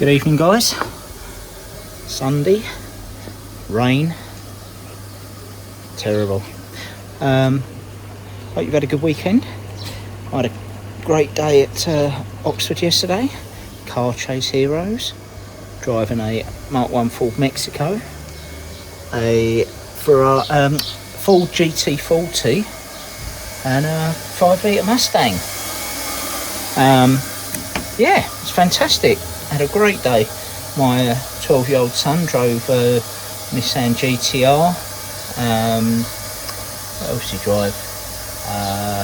Good evening, guys. Sunday, rain, terrible. Hope you've had a good weekend. I had a great day at Oxford yesterday. Car chase heroes, driving a Mark 1 Ford Mexico, a Ford GT40 and a 5 litre Mustang. Yeah, it's fantastic. Had a great day. My 12-year-old son drove Nissan GTR. What else did he drive? A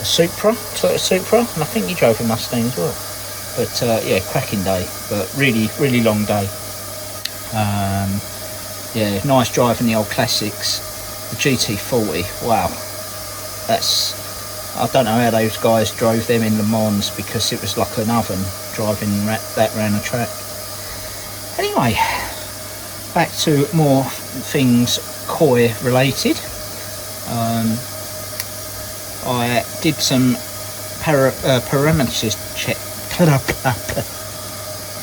Supra, Toyota Supra, and I think he drove a Mustang as well. But yeah, cracking day, but really long day. Yeah, nice driving the old classics. The GT40, wow, I don't know how those guys drove them in Le Mans, because it was like an oven driving that round the track. Anyway, back to more things koi related. I did some parameter check.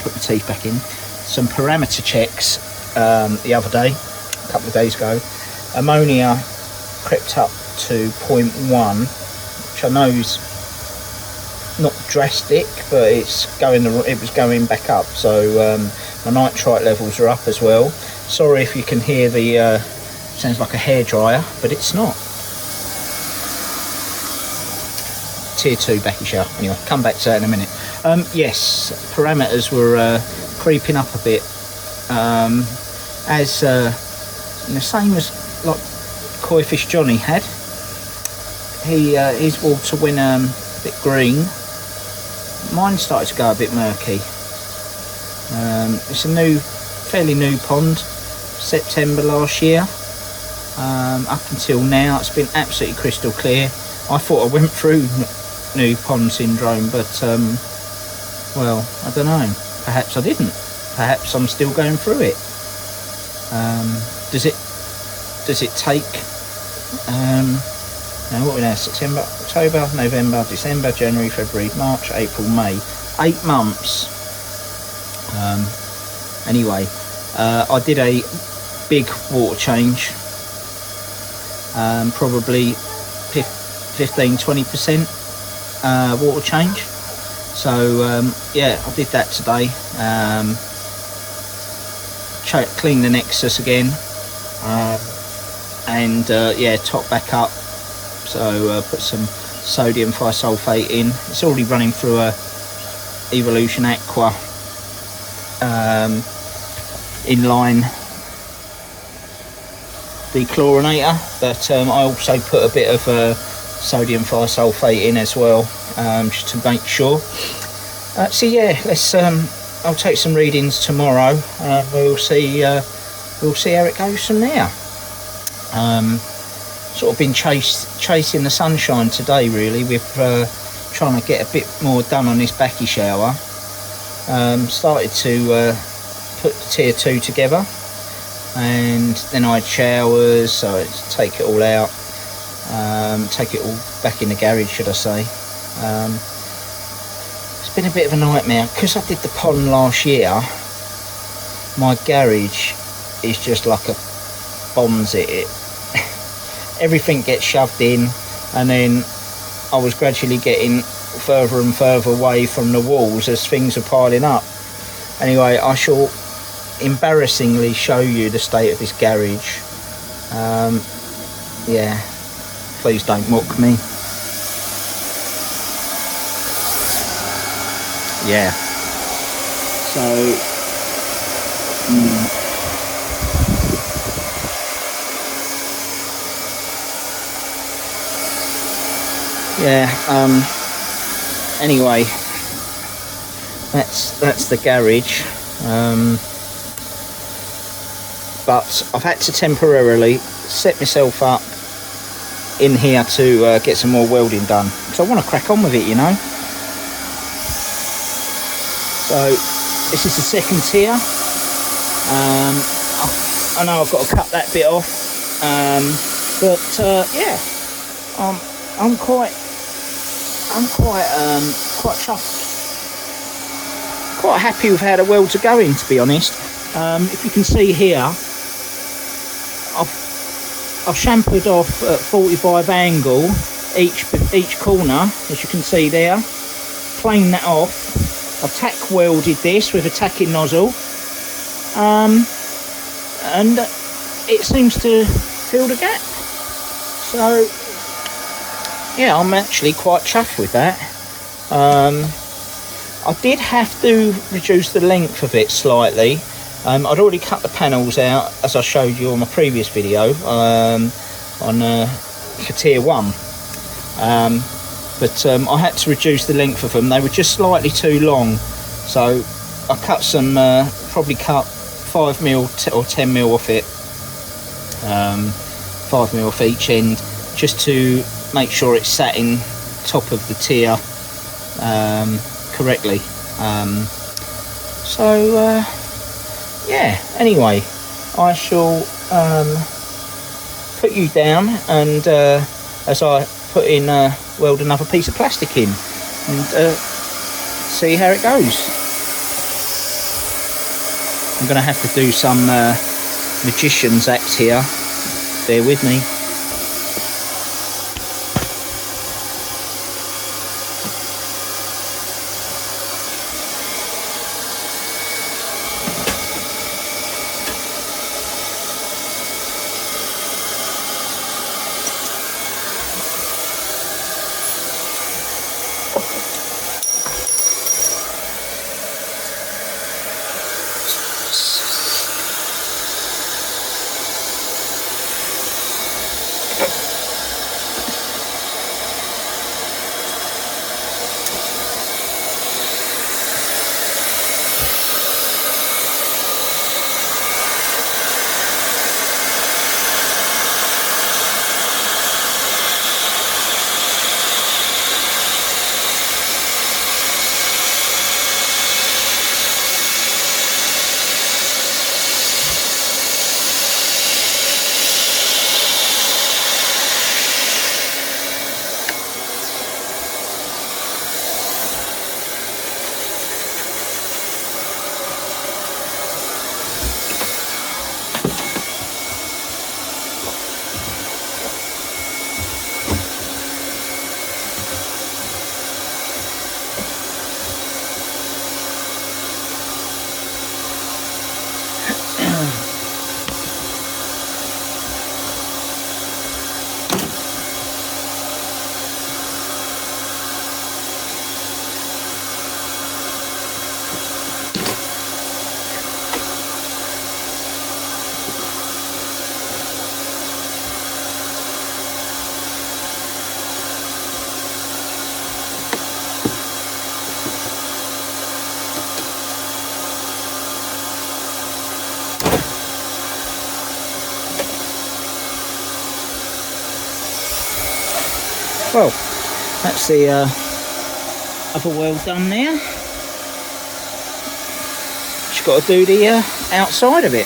Put my teeth back in. Some parameter checks the other day, a couple of days ago. Ammonia crept up to 0.1, which I know is not drastic, but it was going back up. So my nitrite levels are up as well. Sorry if you can hear the sounds like a hairdryer, but it's not. Tier 2 Bakki shower. Anyway, come back to that in a minute. Yes, parameters were creeping up a bit. As the same as like Koi Fish Johnny had. His water went a bit green. Mine started to go a bit murky. It's a fairly new pond, September last year. Up until now, it's been absolutely crystal clear. I thought I went through new pond syndrome, but well, I don't know. Perhaps I didn't. Perhaps I'm still going through it. Does it take? Now what are we now? September, October, November, December, January, February, March, April, May. 8 months. Anyway, I did a big water change. Probably 15-20% water change. So yeah, I did that today. Clean the Nexus again, and yeah, top back up. So put some sodium thiosulfate in. It's already running through a Evolution Aqua inline dechlorinator, but I also put a bit of sodium thiosulfate in as well, just to make sure. So yeah, let's I'll take some readings tomorrow. We'll see how it goes from there. Sort of been chasing the sunshine today, really, with trying to get a bit more done on this Bakki shower. Started to put the tier 2 together, and then I had showers, so I had to take it all out, take it all back in the garage, should I say. It's been a bit of a nightmare because I did the pond last year. My garage is just like a bombs it. Everything gets shoved in, and then I was gradually getting further and further away from the walls as things are piling up. Anyway, I shall embarrassingly show you the state of this garage. Yeah, please don't mock me. Yeah, so yeah, anyway, that's the garage. But I've had to temporarily set myself up in here to get some more welding done, because I want to crack on with it, you know. So this is the second tier. I know I've got to cut that bit off, but yeah, I'm quite chuffed quite happy with how the welds are going, to be honest. If you can see here, I've chamfered off at 45 angle each corner, as you can see there. Planed that off. I've tack welded this with a tacking nozzle, and it seems to fill the gap. So yeah, I'm actually quite chuffed with that. I did have to reduce the length of it slightly. I'd already cut the panels out, as I showed you on my previous video, for tier 1. But I had to reduce the length of them. They were just slightly too long. So I cut some, probably cut 5mm or 10mm off it. 5mm off each end, just to make sure it's sat in top of the tier correctly. Yeah, anyway, I shall put you down, and as I put in, weld another piece of plastic in, and see how it goes. I'm going to have to do some magician's act here, bear with me. Well, that's the other weld done there. Just got to do the outside of it.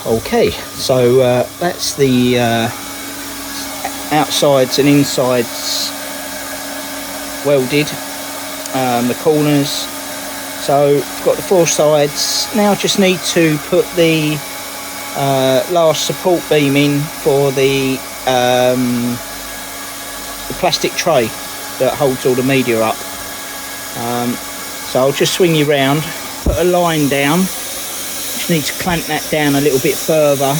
Okay, so that's the outsides and insides welded, the corners. So I've got the 4 sides. Now I just need to put the last support beam in for the plastic tray that holds all the media up. So I'll just swing you round, put a line down. Just need to clamp that down a little bit further.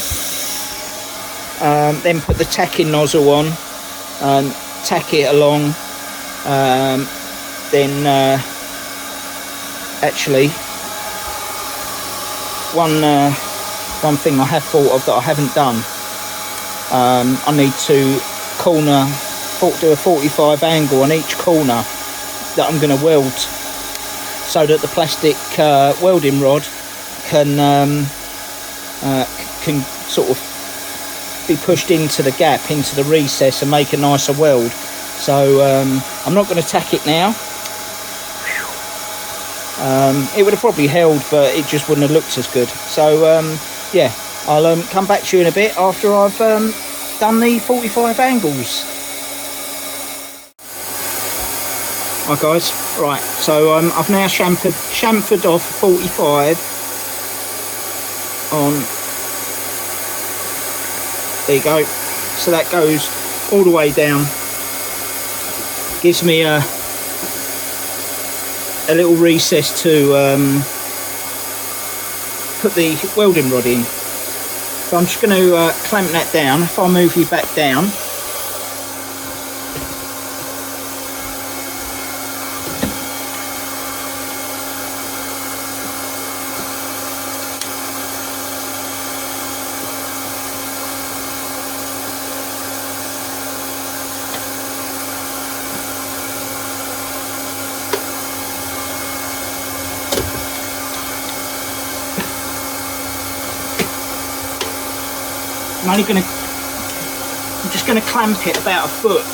Then put the tacking nozzle on and tack it along. Then actually one thing I have thought of that I haven't done, I need to do a 45 angle on each corner that I'm going to weld, so that the plastic welding rod can sort of be pushed into the gap, into the recess, and make a nicer weld. So I'm not going to tack it now. It would have probably held, but it just wouldn't have looked as good. So yeah, I'll come back to you in a bit after I've done the 45 angles. Right guys, right, so I've now chamfered off 45 on, there you go. So that goes all the way down, gives me a little recess to put the welding rod in. So I'm just going to clamp that down. If I move you back down, I'm just going to clamp it about a foot,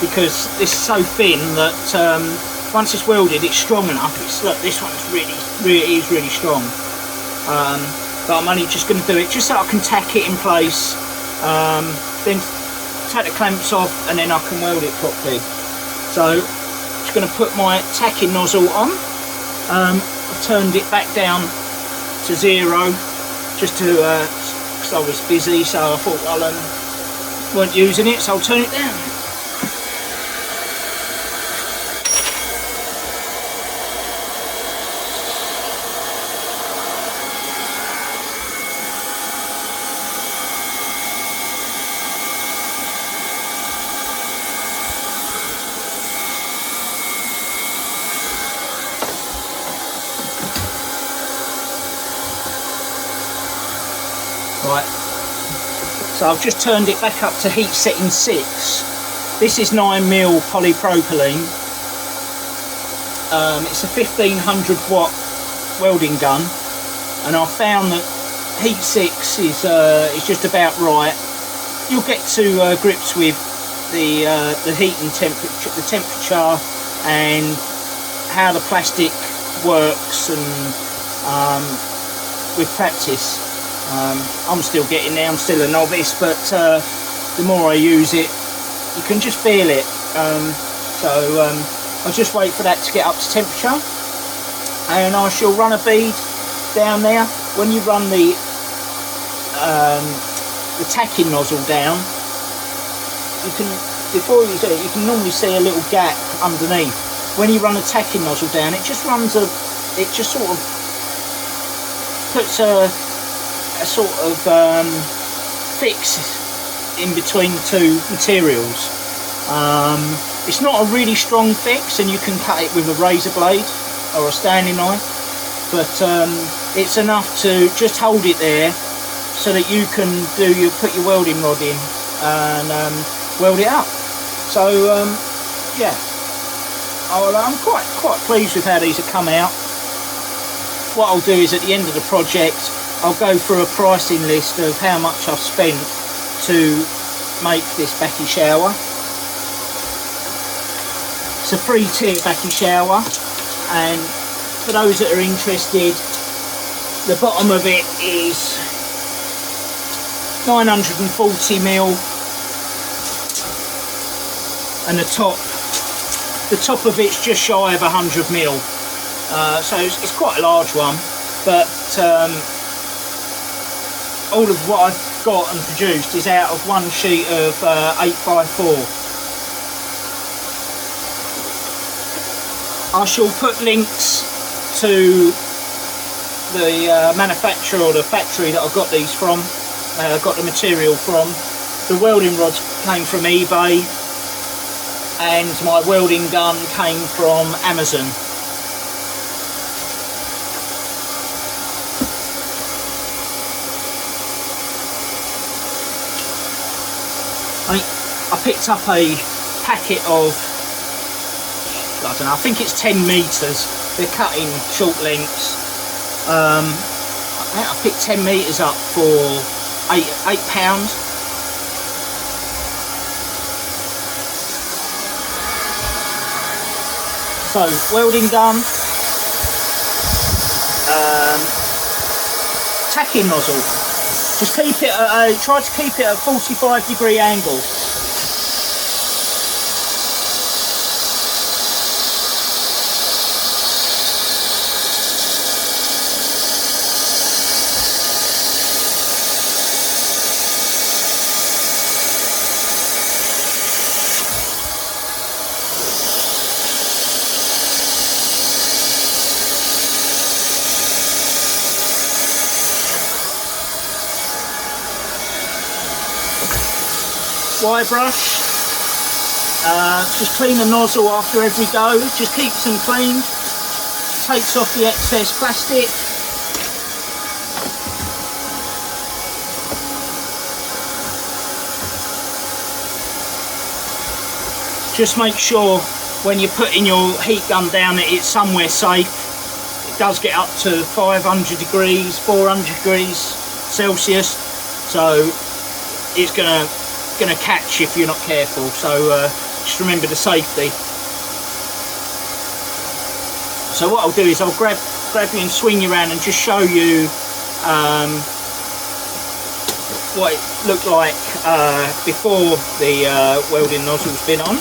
because this is so thin that once it's welded, it's strong enough. Look, this one's really strong, but I'm only just going to do it just so I can tack it in place, then take the clamps off, and then I can weld it properly. So just going to put my tacking nozzle on. I've turned it back down to 0 just to because I was busy, so I thought I weren't using it, so I'll turn it down. Right, so I've just turned it back up to heat setting 6. This is 9mm polypropylene. It's a 1500 watt welding gun, and I found that heat 6 is just about right. You'll get to grips with the heating temperature, the temperature, and how the plastic works, and with practice. I'm still getting there, I'm still a novice, but the more I use it, you can just feel it. I'll just wait for that to get up to temperature, and I shall run a bead down there. When you run the tacking nozzle down, you can, before you do it, you can normally see a little gap underneath. When you run a tacking nozzle down, it just runs a it just sort of puts a sort of fix in between the two materials. It's not a really strong fix, and you can cut it with a razor blade or a Stanley knife, but it's enough to just hold it there so that you can put your welding rod in and weld it up. So yeah, I'm quite pleased with how these have come out. What I'll do is at the end of the project, I'll go through a pricing list of how much I've spent to make this Bakki shower. It's a 3-tier Bakki shower, and for those that are interested, the bottom of it is 940mm, and the top of it's just shy of 100mm. So it's quite a large one, but all of what I've got and produced is out of one sheet of 8x4. I shall put links to the manufacturer or the factory that I got these from, got the material from. The welding rods came from eBay, and my welding gun came from Amazon. I picked up a packet of, I don't know, I think it's 10 metres. They're cut in short lengths. I picked 10 metres up for £8. So welding gun, tacking nozzle. Just keep it at try to keep it at a 45-degree angle. Wire brush, just clean the nozzle after every go, just keeps them clean, takes off the excess plastic. Just make sure when you're putting your heat gun down that it's somewhere safe. It does get up to 500 degrees, 400 degrees Celsius, so it's gonna catch if you're not careful, so just remember the safety. So what I'll do is I'll grab you and swing you around and just show you what it looked like before the welding nozzle's been on.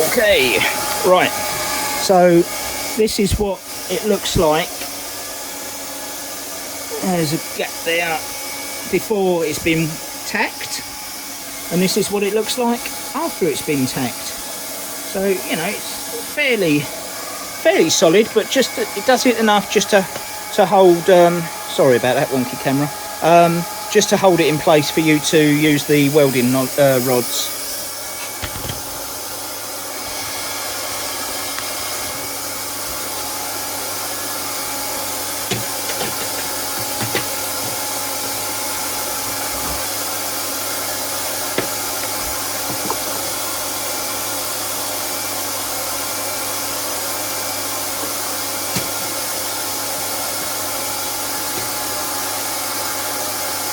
Okay, right. So this is what it looks like. There's a gap there before it's been tacked, and this is what it looks like after it's been tacked. So you know, it's fairly solid, but just it does it enough just to hold. Sorry about that wonky camera. Just to hold it in place for you to use the welding rods.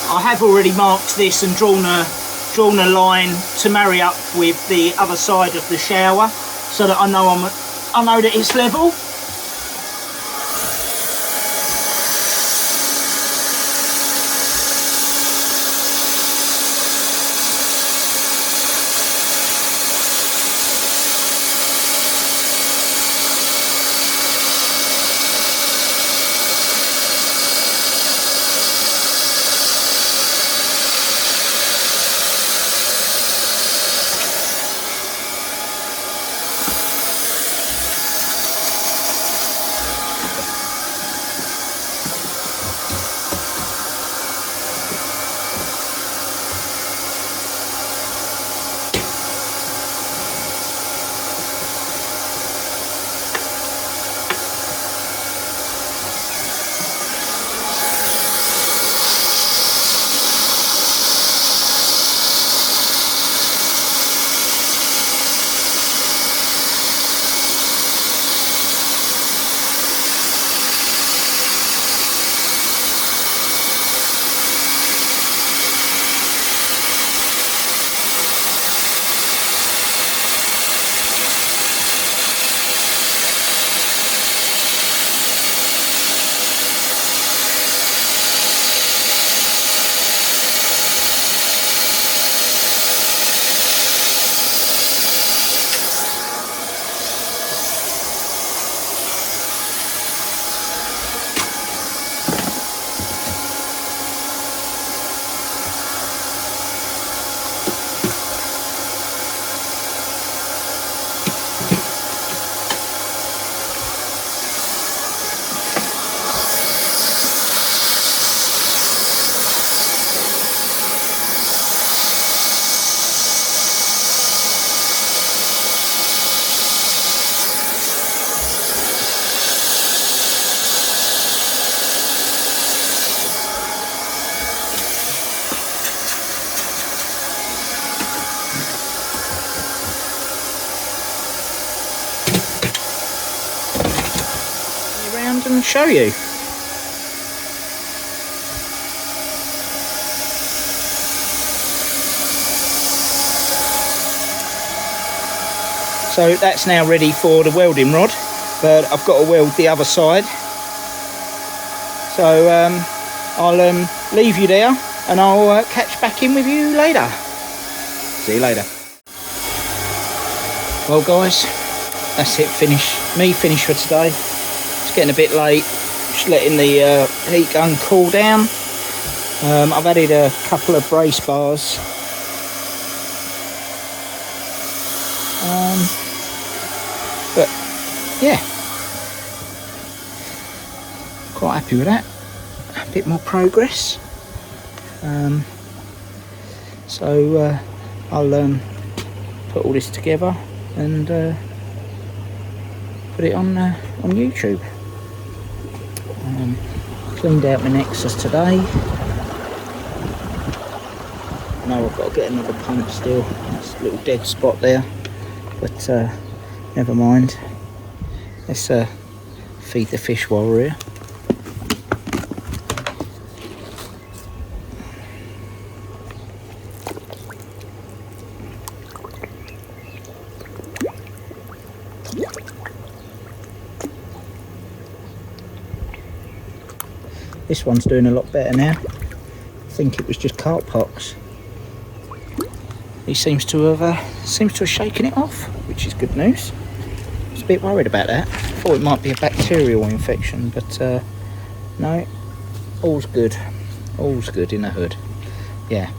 I have already marked this and drawn a line to marry up with the other side of the shower, so that I know that it's level. around and show you. So that's now ready for the welding rod, but I've got to weld the other side. So I'll leave you there, and I'll catch back in with you later. See you later. Well guys, that's it, finished for today. It's getting a bit late, just letting the heat gun cool down. I've added a couple of brace bars. But yeah, quite happy with that. A bit more progress. So I'll put all this together and put it on YouTube. Cleaned out my Nexus today. I know I've got to get another pump still. There's a little dead spot there, but never mind. Let's feed the fish while we're here. This one's doing a lot better now. I think it was just carp pox. He seems to have shaken it off, which is good news. I was a bit worried about that. Thought it might be a bacterial infection, but no, all's good. All's good in the hood. Yeah.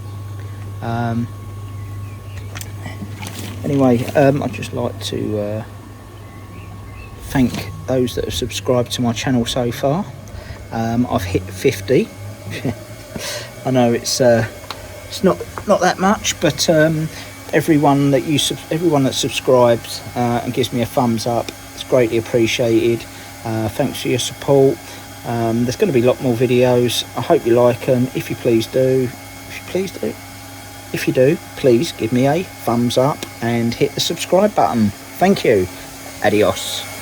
Anyway, I'd just like to thank those that have subscribed to my channel so far. I've hit 50. I know it's not that much, but everyone that subscribes and gives me a thumbs up, it's greatly appreciated. Thanks for your support. There's going to be a lot more videos. I hope you like them. If you do, please give me a thumbs up and hit the subscribe button. Thank you. Adios.